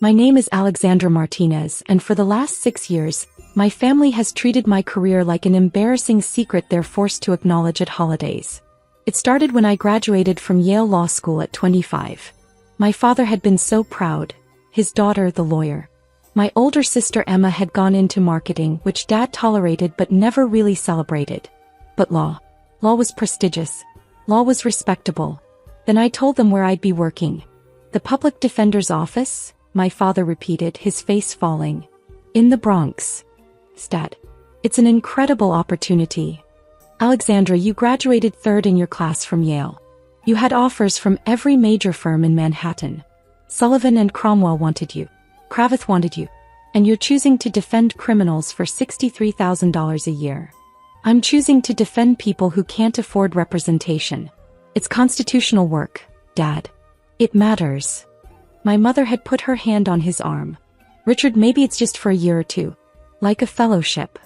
My name is Alexandra Martinez, and for the last 6 years, my family has treated my career like an embarrassing secret they're forced to acknowledge at holidays. It started when I graduated from Yale Law School at 25. My father had been so proud, his daughter the lawyer. My older sister Emma had gone into marketing, which Dad tolerated but never really celebrated. But law was prestigious. Law was respectable. Then I told them where I'd be working. The public defender's office, my father repeated, his face falling. In the Bronx. Dad. It's an incredible opportunity. Alexandra, you graduated third in your class from Yale. You had offers from every major firm in Manhattan. Sullivan and Cromwell wanted you. Cravath wanted you. And you're choosing to defend criminals for $63,000 a year. I'm choosing to defend people who can't afford representation. It's constitutional work, Dad. It matters. My mother had put her hand on his arm. Richard, maybe it's just for a year or two. Like a fellowship.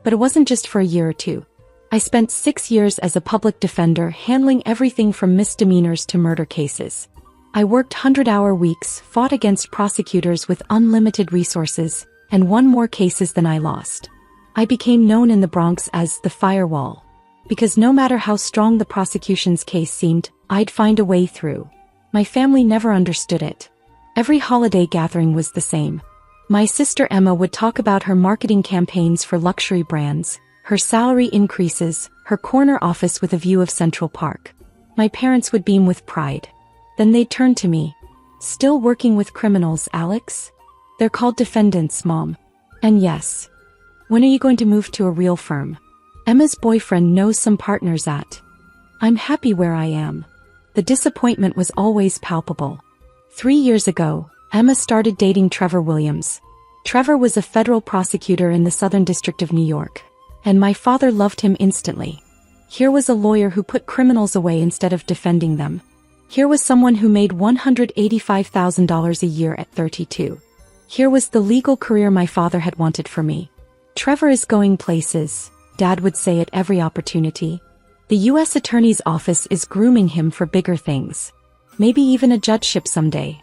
But it wasn't just for a year or two. I spent 6 years as a public defender handling everything from misdemeanors to murder cases. I worked 100-hour weeks, fought against prosecutors with unlimited resources, and won more cases than I lost. I became known in the Bronx as the firewall. Because no matter how strong the prosecution's case seemed, I'd find a way through. My family never understood it. Every holiday gathering was the same. My sister Emma would talk about her marketing campaigns for luxury brands, her salary increases, her corner office with a view of Central Park. My parents would beam with pride. Then they'd turn to me. Still working with criminals, Alex? They're called defendants, Mom. And yes. When are you going to move to a real firm? Emma's boyfriend knows some partners at. I'm happy where I am. The disappointment was always palpable. 3 years ago, Emma started dating Trevor Williams. Trevor was a federal prosecutor in the Southern District of New York. And my father loved him instantly. Here was a lawyer who put criminals away instead of defending them. Here was someone who made $185,000 a year at 32. Here was the legal career my father had wanted for me. Trevor is going places, Dad would say at every opportunity. The U.S. Attorney's Office is grooming him for bigger things. Maybe even a judgeship someday.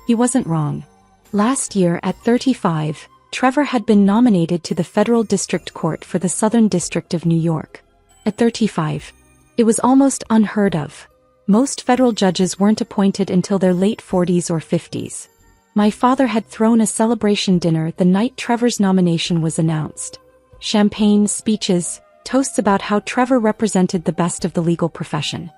He wasn't wrong. Last year, at 35, Trevor had been nominated to the Federal District Court for the Southern District of New York. At 35. It was almost unheard of. Most federal judges weren't appointed until their late 40s or 50s. My father had thrown a celebration dinner the night Trevor's nomination was announced. Champagne, speeches, toasts about how Trevor represented the best of the legal profession.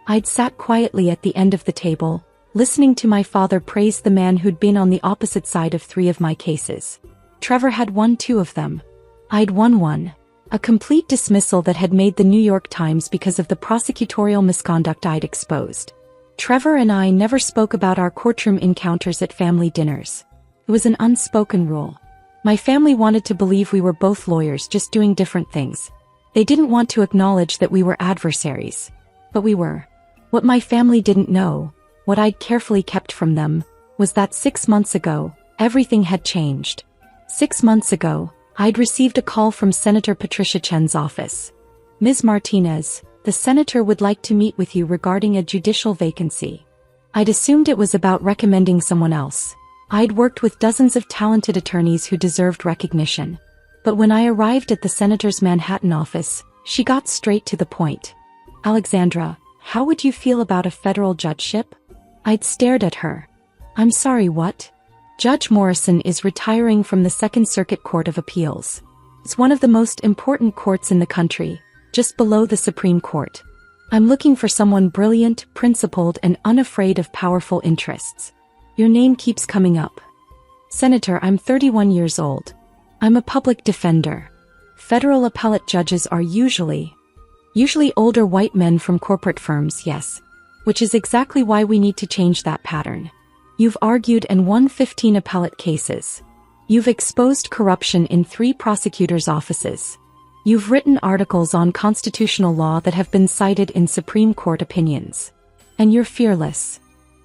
I'd sat quietly at the end of the table, listening to my father praise the man who'd been on the opposite side of 3 of my cases. Trevor had won 2 of them. I'd won 1. A complete dismissal that had made the New York Times because of the prosecutorial misconduct I'd exposed. Trevor and I never spoke about our courtroom encounters at family dinners. It was an unspoken rule. My family wanted to believe we were both lawyers just doing different things. They didn't want to acknowledge that we were adversaries. But we were. What my family didn't know, what I'd carefully kept from them, was that 6 months ago, everything had changed. 6 months ago, I'd received a call from Senator Patricia Chen's office. Ms. Martinez, the senator would like to meet with you regarding a judicial vacancy. I'd assumed it was about recommending someone else. I'd worked with dozens of talented attorneys who deserved recognition. But when I arrived at the senator's Manhattan office, she got straight to the point. Alexandra, how would you feel about a federal judgeship? I'd stared at her. I'm sorry, what? Judge Morrison is retiring from the Second Circuit Court of Appeals. It's one of the most important courts in the country, just below the Supreme Court. I'm looking for someone brilliant, principled, and unafraid of powerful interests. Your name keeps coming up. Senator, I'm 31 years old. I'm a public defender. Federal appellate judges are usually older white men from corporate firms, yes. Which is exactly why we need to change that pattern. You've argued and won 15 appellate cases. You've exposed corruption in 3 prosecutors' offices. You've written articles on constitutional law that have been cited in Supreme Court opinions. And you're fearless.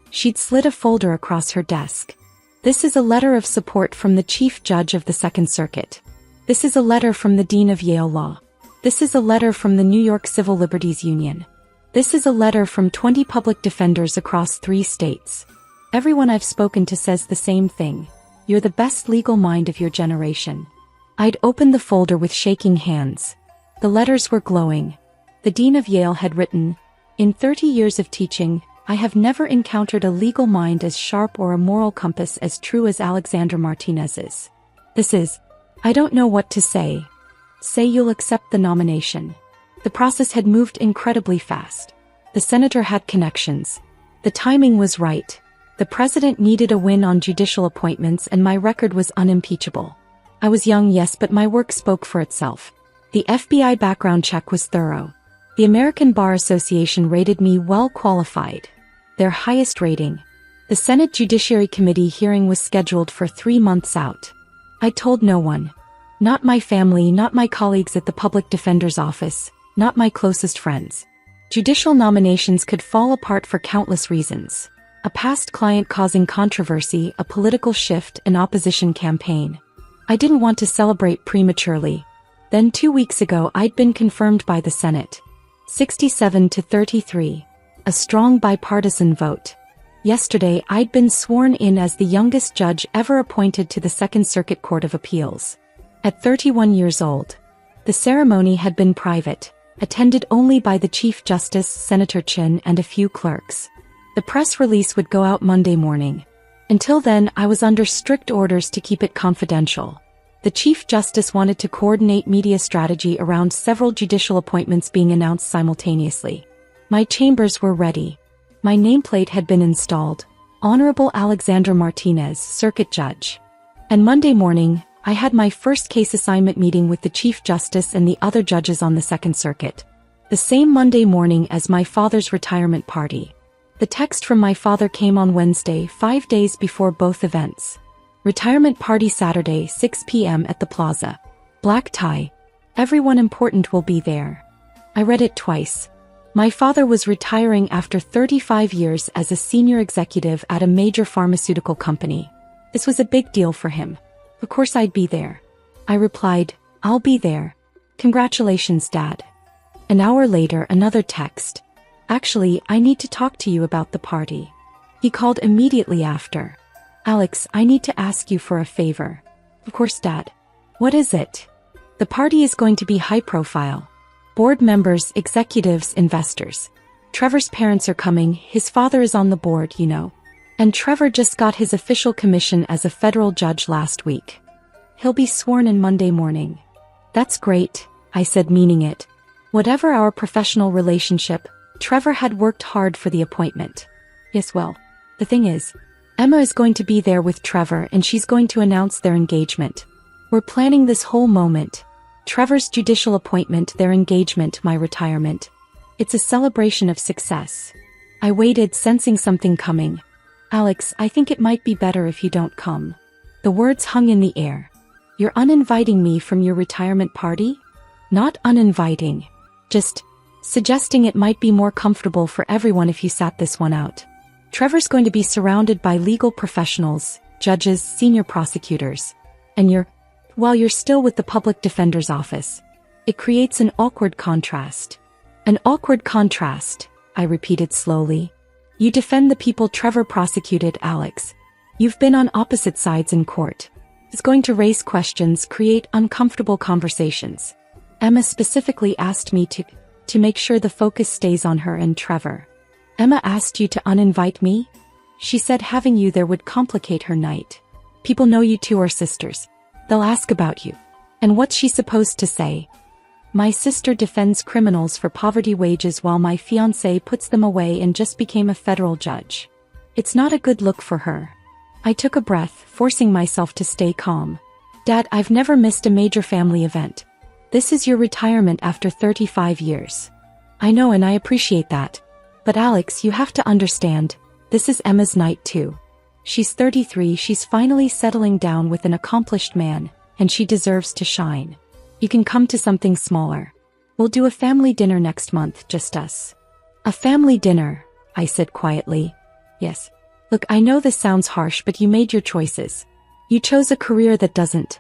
She'd slid a folder across her desk. This is a letter of support from the Chief Judge of the Second Circuit. This is a letter from the Dean of Yale Law. This is a letter from the New York Civil Liberties Union. This is a letter from 20 public defenders across 3 states. Everyone I've spoken to says the same thing. You're the best legal mind of your generation. I'd opened the folder with shaking hands. The letters were glowing. The dean of Yale had written, "In 30 years of teaching, I have never encountered a legal mind as sharp or a moral compass as true as Alexandra Martinez's. I don't know what to say. Say you'll accept the nomination." The process had moved incredibly fast. The senator had connections. The timing was right. The president needed a win on judicial appointments and my record was unimpeachable. I was young, yes, but my work spoke for itself. The FBI background check was thorough. The American Bar Association rated me well qualified. Their highest rating. The Senate Judiciary Committee hearing was scheduled for 3 months out. I told no one. Not my family, not my colleagues at the public defender's office, not my closest friends. Judicial nominations could fall apart for countless reasons. A past client causing controversy, a political shift, an opposition campaign. I didn't want to celebrate prematurely. Then 2 weeks ago I'd been confirmed by the Senate. 67 to 33. A strong bipartisan vote. Yesterday I'd been sworn in as the youngest judge ever appointed to the Second Circuit Court of Appeals. At 31 years old. The ceremony had been private, attended only by the Chief Justice, Senator Chin, and a few clerks. The press release would go out Monday morning. Until then, I was under strict orders to keep it confidential. The Chief Justice wanted to coordinate media strategy around several judicial appointments being announced simultaneously. My chambers were ready. My nameplate had been installed. Honorable Alexandra Martinez, Circuit Judge. And Monday morning, I had my first case assignment meeting with the Chief Justice and the other judges on the Second Circuit. The same Monday morning as my father's retirement party. The text from my father came on Wednesday, 5 days before both events. Retirement party Saturday, 6 p.m. at the plaza. Black tie. Everyone important will be there. I read it twice. My father was retiring after 35 years as a senior executive at a major pharmaceutical company. This was a big deal for him. Of course I'd be there. I replied, "I'll be there. Congratulations, Dad." An hour later, another text. "Actually, I need to talk to you about the party." He called immediately after. "Alex, I need to ask you for a favor." "Of course, Dad." "What is it?" "The party is going to be high profile. Board members, executives, investors. Trevor's parents are coming, his father is on the board, you know. And Trevor just got his official commission as a federal judge last week. He'll be sworn in Monday morning." "That's great," I said, meaning it. Whatever our professional relationship, Trevor had worked hard for the appointment. "Yes, well, the thing is, Emma is going to be there with Trevor and she's going to announce their engagement. We're planning this whole moment. Trevor's judicial appointment, their engagement, my retirement. It's a celebration of success." I waited, sensing something coming. "Alex, I think it might be better if you don't come." The words hung in the air. "You're uninviting me from your retirement party?" "Not uninviting. Just suggesting it might be more comfortable for everyone if you sat this one out. Trevor's going to be surrounded by legal professionals, judges, senior prosecutors. And you're still with the public defender's office. It creates an awkward contrast." "An awkward contrast," I repeated slowly. "You defend the people Trevor prosecuted, Alex. You've been on opposite sides in court. It's going to raise questions, create uncomfortable conversations. Emma specifically asked me to make sure the focus stays on her and Trevor." "Emma asked you to uninvite me?" "She said having you there would complicate her night. People know you two are sisters. They'll ask about you." "And what's she supposed to say?" "My sister defends criminals for poverty wages while my fiancé puts them away and just became a federal judge. It's not a good look for her." I took a breath, forcing myself to stay calm. "Dad, I've never missed a major family event. This is your retirement after 35 years. I know and I appreciate that. But Alex, you have to understand, this is Emma's night too. She's 33, she's finally settling down with an accomplished man, and she deserves to shine. You can come to something smaller. We'll do a family dinner next month, just us." "A family dinner," I said quietly. "Yes. Look, I know this sounds harsh, but you made your choices. You chose a career that doesn't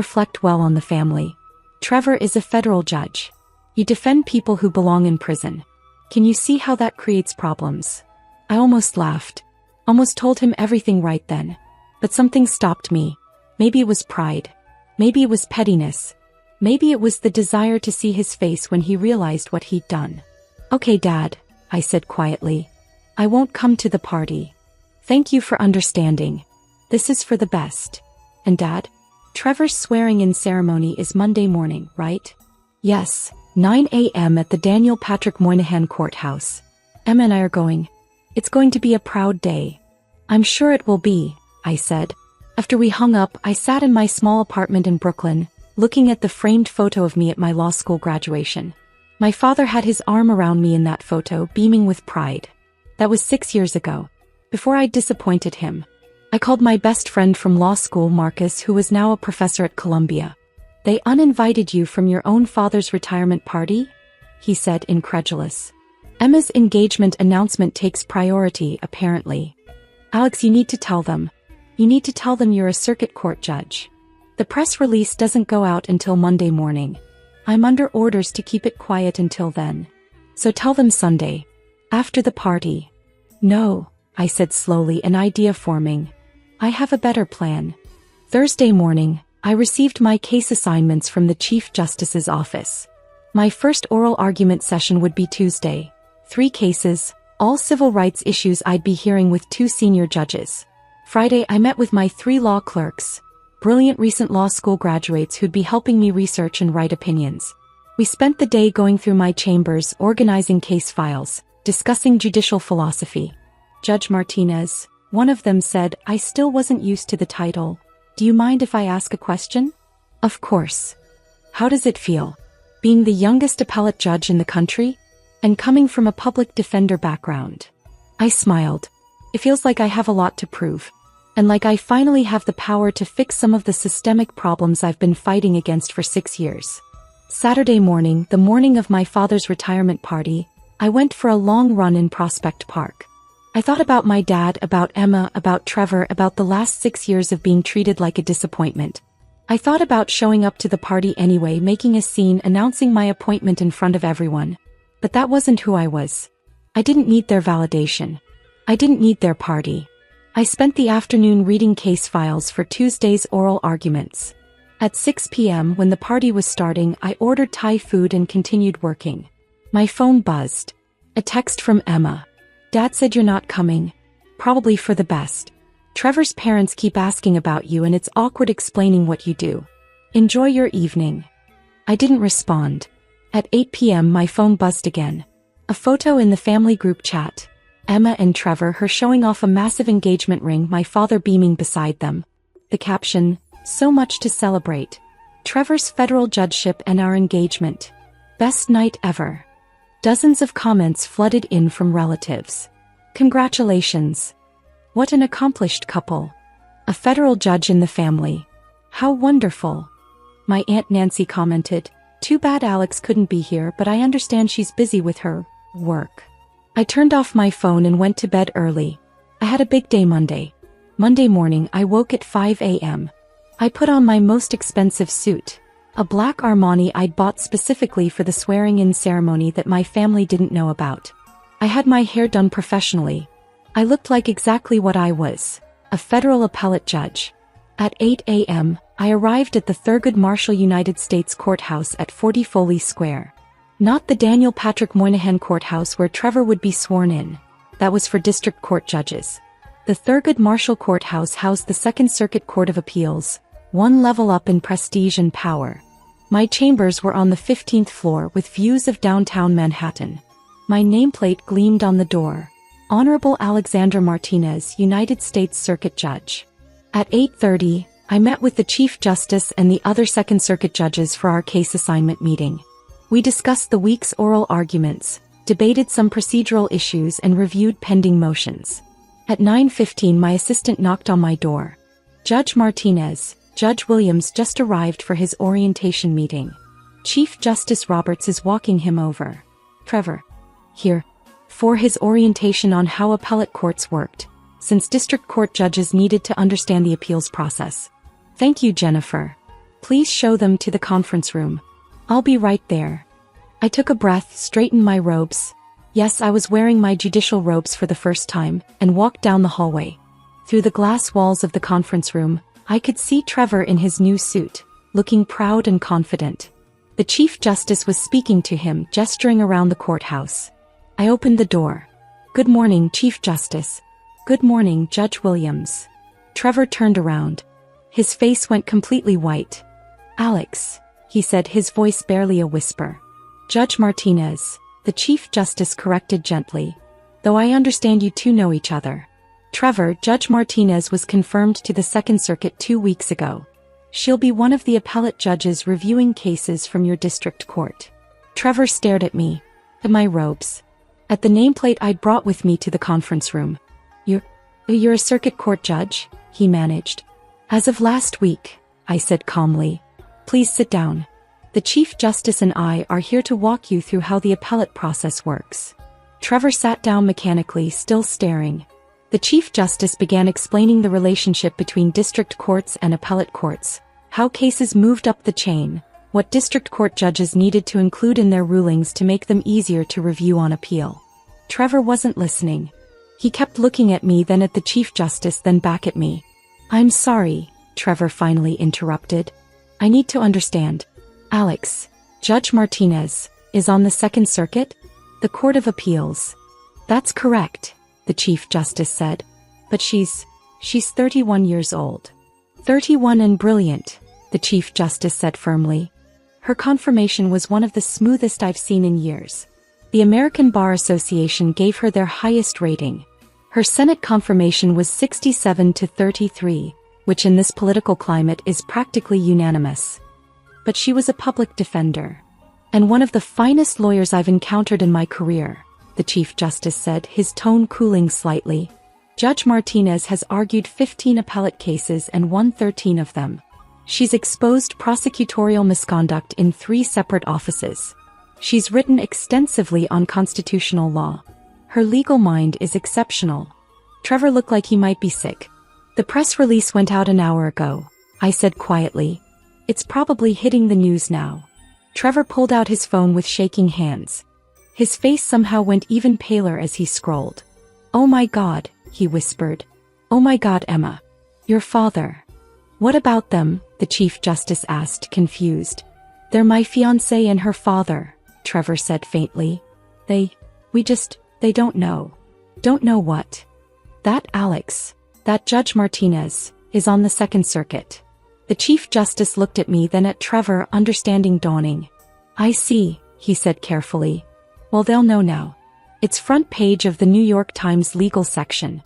reflect well on the family. Trevor is a federal judge. You defend people who belong in prison. Can you see how that creates problems?" I almost laughed. Almost told him everything right then. But something stopped me. Maybe it was pride. Maybe it was pettiness. Maybe it was the desire to see his face when he realized what he'd done. "Okay, Dad," I said quietly. "I won't come to the party. Thank you for understanding. This is for the best. And Dad? Trevor's swearing-in ceremony is Monday morning, right?" "Yes, 9 a.m. at the Daniel Patrick Moynihan Courthouse. Emma and I are going. It's going to be a proud day." "I'm sure it will be," I said. After we hung up, I sat in my small apartment in Brooklyn, looking at the framed photo of me at my law school graduation. My father had his arm around me in that photo, beaming with pride. That was 6 years ago. Before I disappointed him, I called my best friend from law school, Marcus, who was now a professor at Columbia. "They uninvited you from your own father's retirement party?" he said, incredulous. "Emma's engagement announcement takes priority, apparently. Alex, you need to tell them. You need to tell them you're a circuit court judge. The press release doesn't go out until Monday morning. I'm under orders to keep it quiet until then. So tell them Sunday. After the party." "No," I said slowly, an idea forming. "I have a better plan." Thursday morning, I received my case assignments from the Chief Justice's office. My first oral argument session would be Tuesday. 3 cases, all civil rights issues I'd be hearing with 2 senior judges. Friday, I met with my 3 law clerks, brilliant recent law school graduates who'd be helping me research and write opinions. We spent the day going through my chambers, organizing case files, discussing judicial philosophy. Judge Martinez, one of them, said, "I still wasn't used to the title. Do you mind if I ask a question?" "Of course." "How does it feel, being the youngest appellate judge in the country? And coming from a public defender background?" I smiled. "It feels like I have a lot to prove. And like I finally have the power to fix some of the systemic problems I've been fighting against for 6 years." Saturday morning, the morning of my father's retirement party, I went for a long run in Prospect Park. I thought about my dad, about Emma, about Trevor, about the last 6 years of being treated like a disappointment. I thought about showing up to the party anyway, making a scene, announcing my appointment in front of everyone. But that wasn't who I was. I didn't need their validation. I didn't need their party. I spent the afternoon reading case files for Tuesday's oral arguments. At 6 p.m. when the party was starting, I ordered Thai food and continued working. My phone buzzed. A text from Emma. "Dad said you're not coming. Probably for the best. Trevor's parents keep asking about you and it's awkward explaining what you do. Enjoy your evening." I didn't respond. At 8 p.m. my phone buzzed again. A photo in the family group chat. Emma and Trevor, her showing off a massive engagement ring, my father beaming beside them. The caption, "So much to celebrate. Trevor's federal judgeship and our engagement. Best night ever." Dozens of comments flooded in from relatives. "Congratulations. What an accomplished couple. A federal judge in the family. How wonderful." My Aunt Nancy commented, "Too bad Alex couldn't be here, but I understand she's busy with her work." I turned off my phone and went to bed early. I had a big day Monday. Monday morning, I woke at 5 a.m. I put on my most expensive suit, a black Armani I'd bought specifically for the swearing-in ceremony that my family didn't know about. I had my hair done professionally. I looked like exactly what I was, a federal appellate judge. At 8 a.m., I arrived at the Thurgood Marshall United States Courthouse at 40 Foley Square. Not the Daniel Patrick Moynihan Courthouse where Trevor would be sworn in. That was for district court judges. The Thurgood Marshall Courthouse housed the Second Circuit Court of Appeals, one level up in prestige and power. My chambers were on the 15th floor with views of downtown Manhattan. My nameplate gleamed on the door. Honorable Alexandra Martinez, United States Circuit Judge. At 8:30, I met with the Chief Justice and the other Second Circuit judges for our case assignment meeting. We discussed the week's oral arguments, debated some procedural issues, and reviewed pending motions. At 9:15, my assistant knocked on my door. "Judge Martinez, Judge Williams just arrived for his orientation meeting. Chief Justice Roberts is walking him over. Trevor. Here. For his orientation on how appellate courts worked, since district court judges needed to understand the appeals process. Thank you, Jennifer. Please show them to the conference room. I'll be right there." I took a breath, straightened my robes. Yes, I was wearing my judicial robes for the first time, and walked down the hallway. Through the glass walls of the conference room, I could see Trevor in his new suit, looking proud and confident. The Chief Justice was speaking to him, gesturing around the courthouse. I opened the door. "Good morning, Chief Justice." "Good morning, Judge Williams." Trevor turned around. His face went completely white. "Alex," he said, his voice barely a whisper. "Judge Martinez," the Chief Justice corrected gently. "Though I understand you two know each other." "Trevor, Judge Martinez was confirmed to the Second Circuit 2 weeks ago. She'll be one of the appellate judges reviewing cases from your district court." Trevor stared at me, at my robes, at the nameplate I'd brought with me to the conference room. You're a circuit court judge?" he managed. "As of last week," I said calmly. "Please sit down. The Chief Justice and I are here to walk you through how the appellate process works." Trevor sat down mechanically, still staring. The Chief Justice began explaining the relationship between district courts and appellate courts, how cases moved up the chain, what district court judges needed to include in their rulings to make them easier to review on appeal. Trevor wasn't listening. He kept looking at me, then at the Chief Justice, then back at me. "I'm sorry," Trevor finally interrupted. "I need to understand. Alex, Judge Martinez, is on the Second Circuit? The Court of Appeals?" "That's correct," the Chief Justice said. "But she's 31 years old." "31 and brilliant," the Chief Justice said firmly. "Her confirmation was one of the smoothest I've seen in years. The American Bar Association gave her their highest rating. Her Senate confirmation was 67 to 33, which in this political climate is practically unanimous. But she was a public defender. And one of the finest lawyers I've encountered in my career," the Chief Justice said, his tone cooling slightly. "Judge Martinez has argued 15 appellate cases and won 13 of them. She's exposed prosecutorial misconduct in 3 separate offices. She's written extensively on constitutional law. Her legal mind is exceptional." Trevor looked like he might be sick. "The press release went out an hour ago," I said quietly. "It's probably hitting the news now." Trevor pulled out his phone with shaking hands. His face somehow went even paler as he scrolled. "Oh my God," he whispered. "Oh my God, Emma. Your father." "What about them?" the Chief Justice asked, confused. "They're my fiancé and her father," Trevor said faintly. They don't know." "Don't know what?" "That Alex, that Judge Martinez, is on the Second Circuit." The Chief Justice looked at me, then at Trevor, understanding dawning. "I see," he said carefully. "Well, they'll know now. It's front page of the New York Times legal section.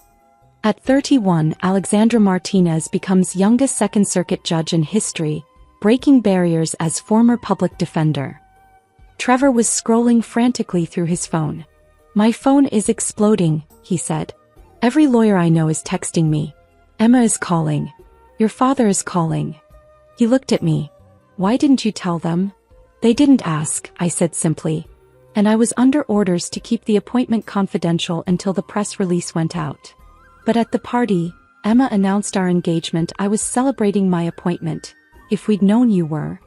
At 31, Alexandra Martinez becomes youngest Second Circuit judge in history, breaking barriers as former public defender." Trevor was scrolling frantically through his phone. "My phone is exploding," he said. "Every lawyer I know is texting me. Emma is calling. Your father is calling." He looked at me. "Why didn't you tell them?" "They didn't ask," I said simply. "And I was under orders to keep the appointment confidential until the press release went out. But at the party, Emma announced our engagement. I was celebrating my appointment. If we'd known you were..."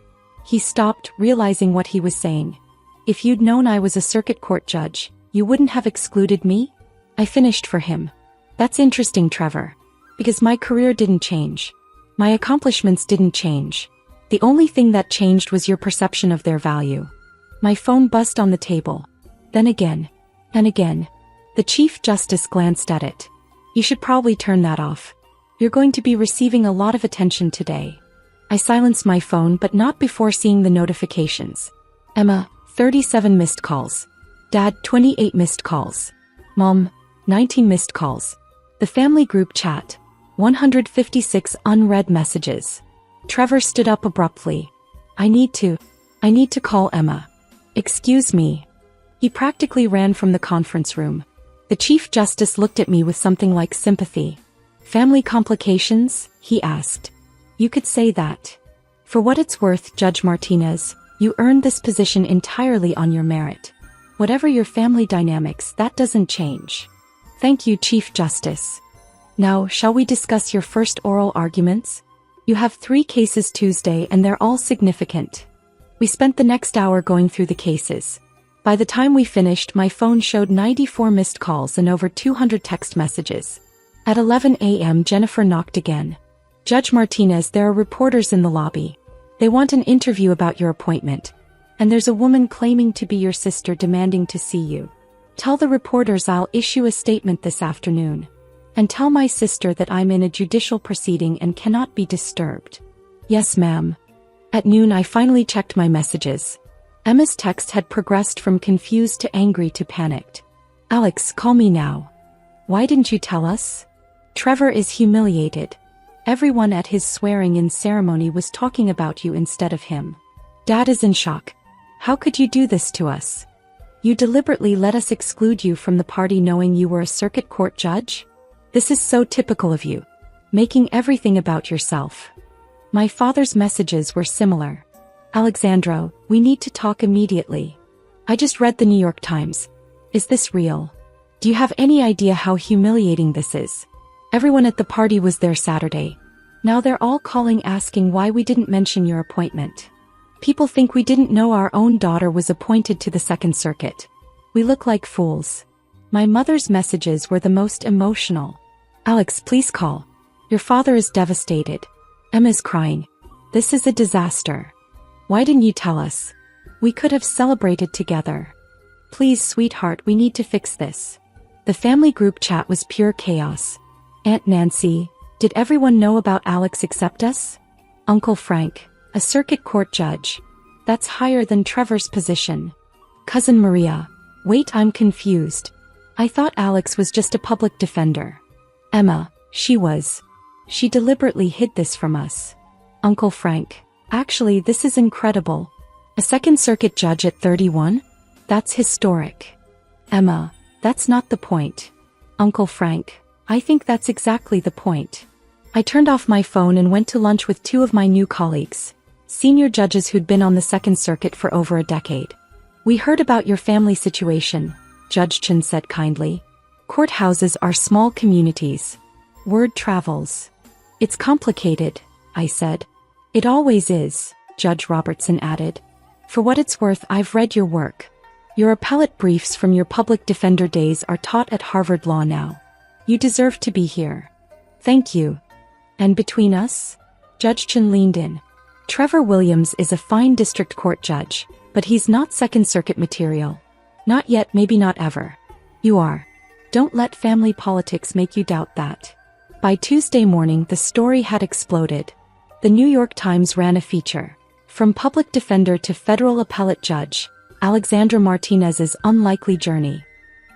He stopped, realizing what he was saying. "If you'd known I was a circuit court judge, you wouldn't have excluded me?" I finished for him. "That's interesting, Trevor. Because my career didn't change. My accomplishments didn't change. The only thing that changed was your perception of their value." My phone buzzed on the table. Then again. And again. The Chief Justice glanced at it. "You should probably turn that off. You're going to be receiving a lot of attention today." I silenced my phone, but not before seeing the notifications. Emma, 37 missed calls. Dad, 28 missed calls. Mom, 19 missed calls. The family group chat, 156 unread messages. Trevor stood up abruptly. I need to call Emma." "Excuse me." He practically ran from the conference room. The Chief Justice looked at me with something like sympathy. "Family complications?" he asked. "You could say that. For what it's worth, Judge Martinez, you earned this position entirely on your merit. Whatever your family dynamics, that doesn't change." "Thank you, Chief Justice. Now, shall we discuss your first oral arguments? You have 3 cases Tuesday and they're all significant." We spent the next hour going through the cases. By the time we finished, my phone showed 94 missed calls and over 200 text messages. At 11 a.m. Jennifer knocked again. Judge Martinez, there are reporters in the lobby. They want an interview about your appointment. And there's a woman claiming to be your sister demanding to see you. Tell the reporters I'll issue a statement this afternoon. And tell my sister that I'm in a judicial proceeding and cannot be disturbed. Yes, ma'am. At noon I finally checked my messages. Emma's text had progressed from confused to angry to panicked. Alex, call me now. Why didn't you tell us? Trevor is humiliated. Everyone at his swearing-in ceremony was talking about you instead of him. Dad is in shock. How could you do this to us? You deliberately let us exclude you from the party knowing you were a circuit court judge? This is so typical of you. Making everything about yourself. My father's messages were similar. Alexandra, we need to talk immediately. I just read the New York Times. Is this real? Do you have any idea how humiliating this is? Everyone at the party was there Saturday. Now they're all calling asking why we didn't mention your appointment. People think we didn't know our own daughter was appointed to the Second Circuit. We look like fools. My mother's messages were the most emotional. Alex, please call. Your father is devastated. Emma's crying. This is a disaster. Why didn't you tell us? We could have celebrated together. Please, sweetheart, we need to fix this. The family group chat was pure chaos. Aunt Nancy, did everyone know about Alex except us? Uncle Frank, a circuit court judge. That's higher than Trevor's position. Cousin Maria, wait, I'm confused. I thought Alex was just a public defender. Emma, she was. She deliberately hid this from us. Uncle Frank, actually this is incredible. A Second Circuit judge at 31? That's historic. Emma, that's not the point. Uncle Frank, I think that's exactly the point. I turned off my phone and went to lunch with two of my new colleagues, senior judges who'd been on the Second Circuit for over a decade. We heard about your family situation, Judge Chen said kindly. Courthouses are small communities. Word travels. It's complicated, I said. It always is, Judge Robertson added. For what it's worth, I've read your work. Your appellate briefs from your public defender days are taught at Harvard Law now. You deserve to be here. Thank you. And between us? Judge Chen leaned in. Trevor Williams is a fine district court judge, but he's not Second Circuit material. Not yet, maybe not ever. You are. Don't let family politics make you doubt that. By Tuesday morning, the story had exploded. The New York Times ran a feature. From public defender to federal appellate judge, Alexandra Martinez's unlikely journey.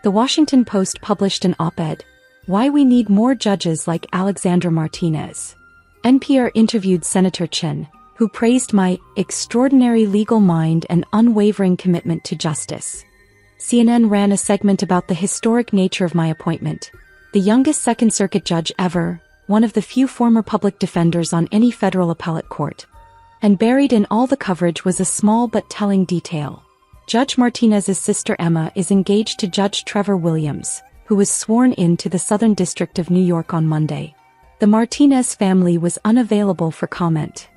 The Washington Post published an op-ed, Why We Need More Judges Like Alexandra Martinez. NPR interviewed Senator Chen, who praised my extraordinary legal mind and unwavering commitment to justice. CNN ran a segment about the historic nature of my appointment. The youngest Second Circuit judge ever, one of the few former public defenders on any federal appellate court. And buried in all the coverage was a small but telling detail. Judge Martinez's sister Emma is engaged to Judge Trevor Williams, who was sworn in to the Southern District of New York on Monday. The Martinez family was unavailable for comment.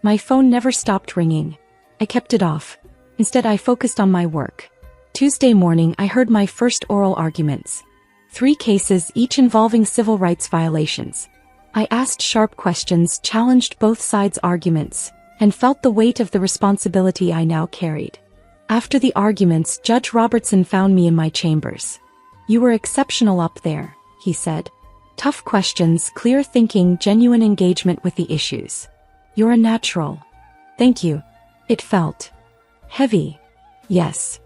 My phone never stopped ringing. I kept it off. Instead, I focused on my work. Tuesday morning, I heard my first oral arguments. 3 cases, each involving civil rights violations. I asked sharp questions, challenged both sides' arguments, and felt the weight of the responsibility I now carried. After the arguments, Judge Robertson found me in my chambers. You were exceptional up there, he said. Tough questions, clear thinking, genuine engagement with the issues. You're a natural. Thank you. It felt heavy. Yes.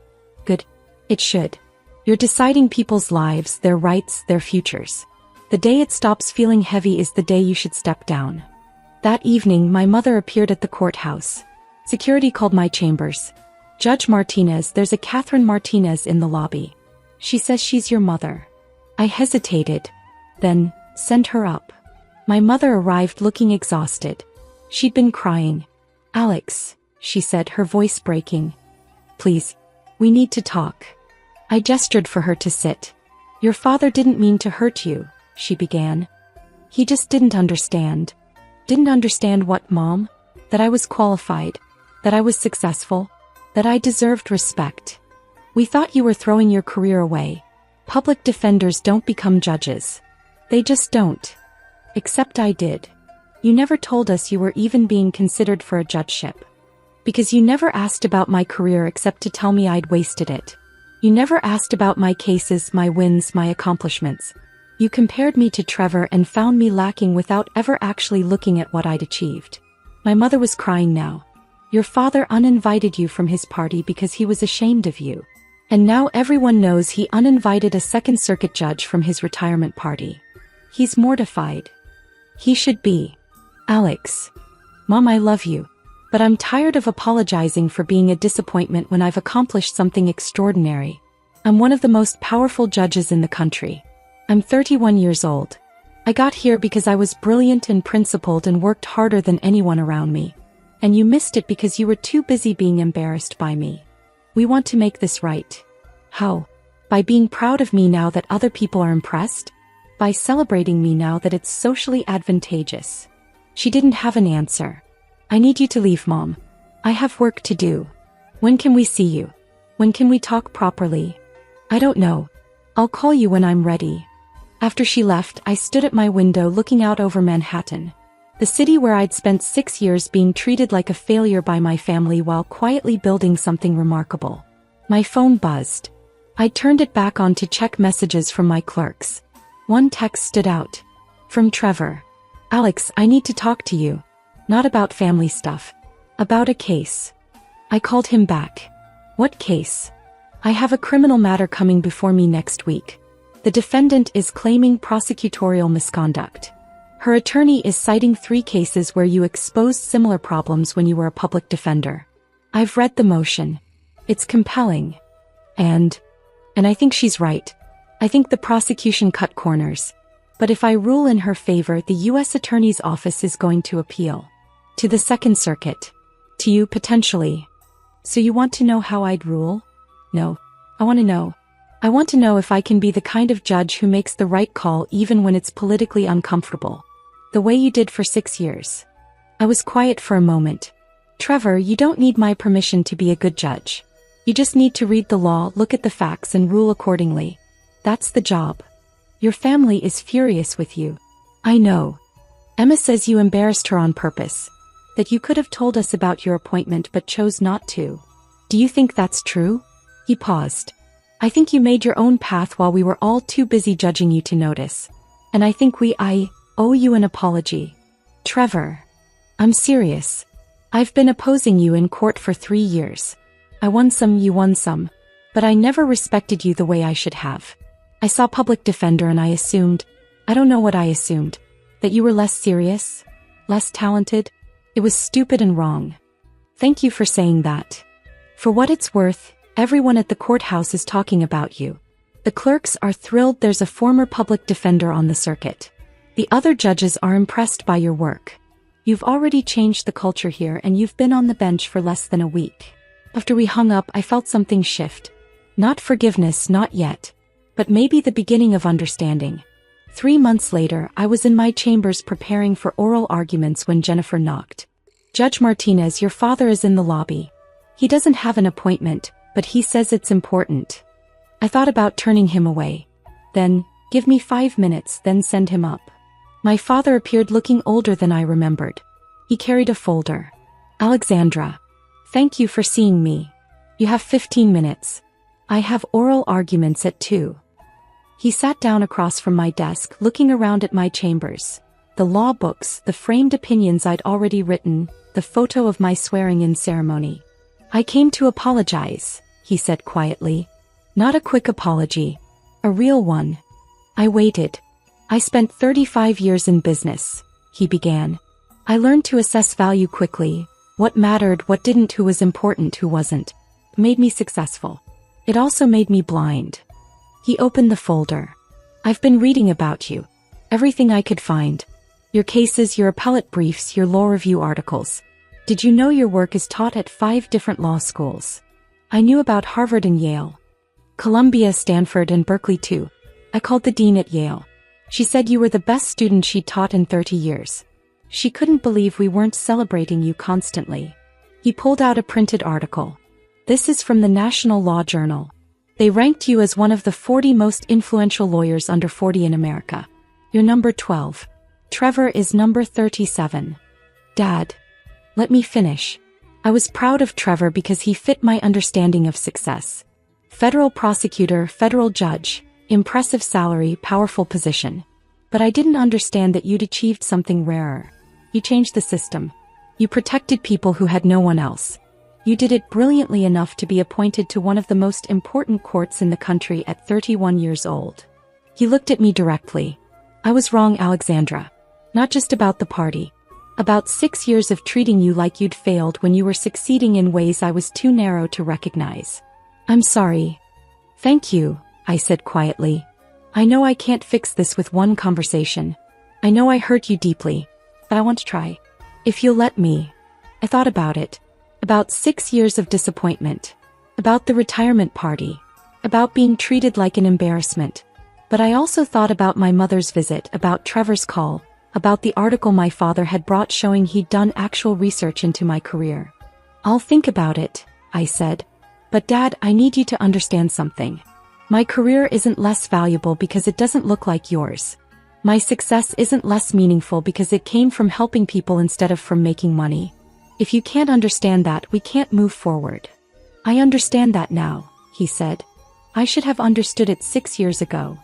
Good. It should. You're deciding people's lives, their rights, their futures. The day it stops feeling heavy is the day you should step down. That evening, my mother appeared at the courthouse. Security called my chambers. Judge Martinez, there's a Catherine Martinez in the lobby. She says she's your mother. I hesitated. Then, send her up. My mother arrived looking exhausted. She'd been crying. Alex, she said, her voice breaking. Please, we need to talk. I gestured for her to sit. Your father didn't mean to hurt you, she began. He just didn't understand. Didn't understand what, Mom? That I was qualified. That I was successful. That I deserved respect. We thought you were throwing your career away. Public defenders don't become judges. They just don't. Except I did. You never told us you were even being considered for a judgeship. Because you never asked about my career except to tell me I'd wasted it. You never asked about my cases, my wins, my accomplishments. You compared me to Trevor and found me lacking without ever actually looking at what I'd achieved. My mother was crying now. Your father uninvited you from his party because he was ashamed of you. And now everyone knows he uninvited a Second Circuit judge from his retirement party. He's mortified. He should be. Alex. Mom, I love you. But I'm tired of apologizing for being a disappointment when I've accomplished something extraordinary. I'm one of the most powerful judges in the country. I'm 31 years old. I got here because I was brilliant and principled and worked harder than anyone around me. And you missed it because you were too busy being embarrassed by me. We want to make this right. How? By being proud of me now that other people are impressed? By celebrating me now that it's socially advantageous. She didn't have an answer. I need you to leave, Mom. I have work to do. When can we see you? When can we talk properly? I don't know. I'll call you when I'm ready. After she left, I stood at my window looking out over Manhattan. The city where I'd spent 6 years being treated like a failure by my family while quietly building something remarkable. My phone buzzed. I turned it back on to check messages from my clerks. One text stood out. From Trevor. Alex, I need to talk to you. Not about family stuff. About a case. I called him back. What case? I have a criminal matter coming before me next week. The defendant is claiming prosecutorial misconduct. Her attorney is citing 3 cases where you exposed similar problems when you were a public defender. I've read the motion. It's compelling. And I think she's right. I think the prosecution cut corners. But if I rule in her favor, the U.S. Attorney's Office is going to appeal. To the Second Circuit. To you, potentially. So you want to know how I'd rule? No. I want to know. I want to know if I can be the kind of judge who makes the right call even when it's politically uncomfortable. The way you did for 6 years. I was quiet for a moment. Trevor, you don't need my permission to be a good judge. You just need to read the law, look at the facts, and rule accordingly. That's the job. Your family is furious with you. I know. Emma says you embarrassed her on purpose. That you could have told us about your appointment but chose not to. Do you think that's true? He paused. I think you made your own path while we were all too busy judging you to notice. And I think I owe you an apology. Trevor. I'm serious. I've been opposing you in court for 3 years. I won some, you won some. But I never respected you the way I should have. I saw public defender and I assumed, I don't know what I assumed, that you were less serious, less talented. It was stupid and wrong. Thank you for saying that. For what it's worth, everyone at the courthouse is talking about you. The clerks are thrilled there's a former public defender on the circuit. The other judges are impressed by your work. You've already changed the culture here and you've been on the bench for less than a week. After we hung up, I felt something shift. Not forgiveness, not yet. But maybe the beginning of understanding. 3 months later, I was in my chambers preparing for oral arguments when Jennifer knocked. Judge Martinez, your father is in the lobby. He doesn't have an appointment, but he says it's important. I thought about turning him away. Then, give me 5 minutes, then send him up. My father appeared looking older than I remembered. He carried a folder. Alexandra. Thank you for seeing me. You have 15 minutes. I have oral arguments at 2. He sat down across from my desk, looking around at my chambers. The law books, the framed opinions I'd already written, the photo of my swearing-in ceremony. I came to apologize, he said quietly. Not a quick apology. A real one. I waited. I spent 35 years in business, he began. I learned to assess value quickly. What mattered, what didn't, who was important, who wasn't. Made me successful. It also made me blind. He opened the folder. I've been reading about you. Everything I could find. Your cases, your appellate briefs, your law review articles. Did you know your work is taught at 5 different law schools? I knew about Harvard and Yale. Columbia, Stanford, and Berkeley too. I called the dean at Yale. She said you were the best student she'd taught in 30 years. She couldn't believe we weren't celebrating you constantly. He pulled out a printed article. This is from the National Law Journal. They ranked you as one of the 40 most influential lawyers under 40 in America. You're number 12. Trevor is number 37. Dad. Let me finish. I was proud of Trevor because he fit my understanding of success. Federal prosecutor, federal judge, impressive salary, powerful position. But I didn't understand that you'd achieved something rarer. You changed the system. You protected people who had no one else. You did it brilliantly enough to be appointed to one of the most important courts in the country at 31 years old. He looked at me directly. I was wrong, Alexandra. Not just about the party. About 6 years of treating you like you'd failed when you were succeeding in ways I was too narrow to recognize. I'm sorry. Thank you, I said quietly. I know I can't fix this with one conversation. I know I hurt you deeply, but I want to try. If you'll let me. I thought about it. About 6 years of disappointment. About the retirement party. About being treated like an embarrassment. But I also thought about my mother's visit, about Trevor's call, about the article my father had brought showing he'd done actual research into my career. I'll think about it, I said. But Dad, I need you to understand something. My career isn't less valuable because it doesn't look like yours. My success isn't less meaningful because it came from helping people instead of from making money. If you can't understand that, we can't move forward. I understand that now, he said. I should have understood it 6 years ago.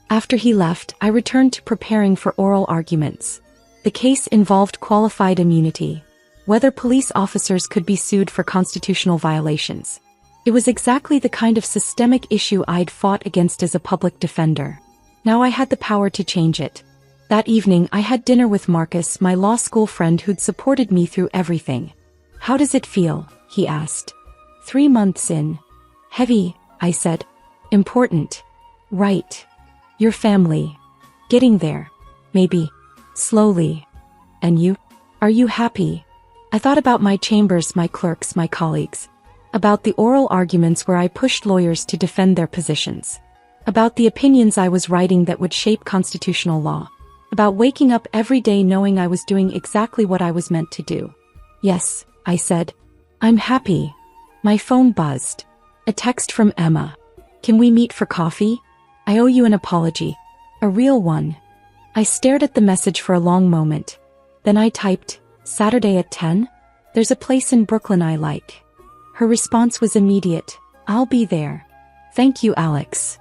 After he left, I returned to preparing for oral arguments. The case involved qualified immunity. Whether police officers could be sued for constitutional violations. It was exactly the kind of systemic issue I'd fought against as a public defender. Now I had the power to change it. That evening I had dinner with Marcus, my law school friend who'd supported me through everything. How does it feel? He asked. 3 months in. Heavy, I said. Important. Right. Your family. Getting there. Maybe. Slowly. And you? Are you happy? I thought about my chambers, my clerks, my colleagues. About the oral arguments where I pushed lawyers to defend their positions. About the opinions I was writing that would shape constitutional law. About waking up every day knowing I was doing exactly what I was meant to do. Yes, I said. I'm happy. My phone buzzed. A text from Emma. Can we meet for coffee? I owe you an apology. A real one. I stared at the message for a long moment. Then I typed, Saturday at 10? There's a place in Brooklyn I like. Her response was immediate. I'll be there. Thank you, Alex.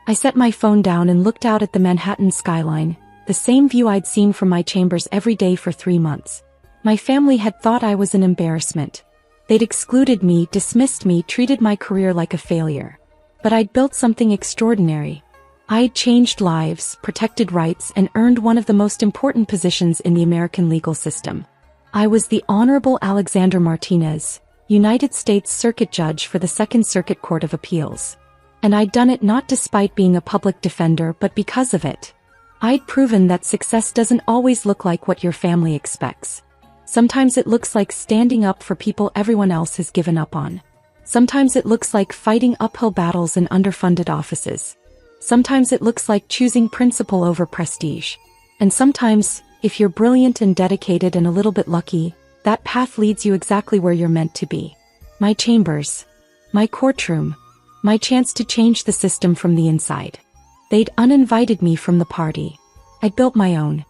I set my phone down and looked out at the Manhattan skyline, the same view I'd seen from my chambers every day for 3 months. My family had thought I was an embarrassment. They'd excluded me, dismissed me, treated my career like a failure. But I'd built something extraordinary. I'd changed lives, protected rights, and earned one of the most important positions in the American legal system. I was the Honorable Alexandra Martinez, United States Circuit Judge for the Second Circuit Court of Appeals. And I'd done it not despite being a public defender but because of it. I'd proven that success doesn't always look like what your family expects. Sometimes it looks like standing up for people everyone else has given up on. Sometimes it looks like fighting uphill battles in underfunded offices. Sometimes it looks like choosing principle over prestige. And sometimes, if you're brilliant and dedicated and a little bit lucky, that path leads you exactly where you're meant to be. My chambers. My courtroom. My chance to change the system from the inside. They'd uninvited me from the party. I'd built my own.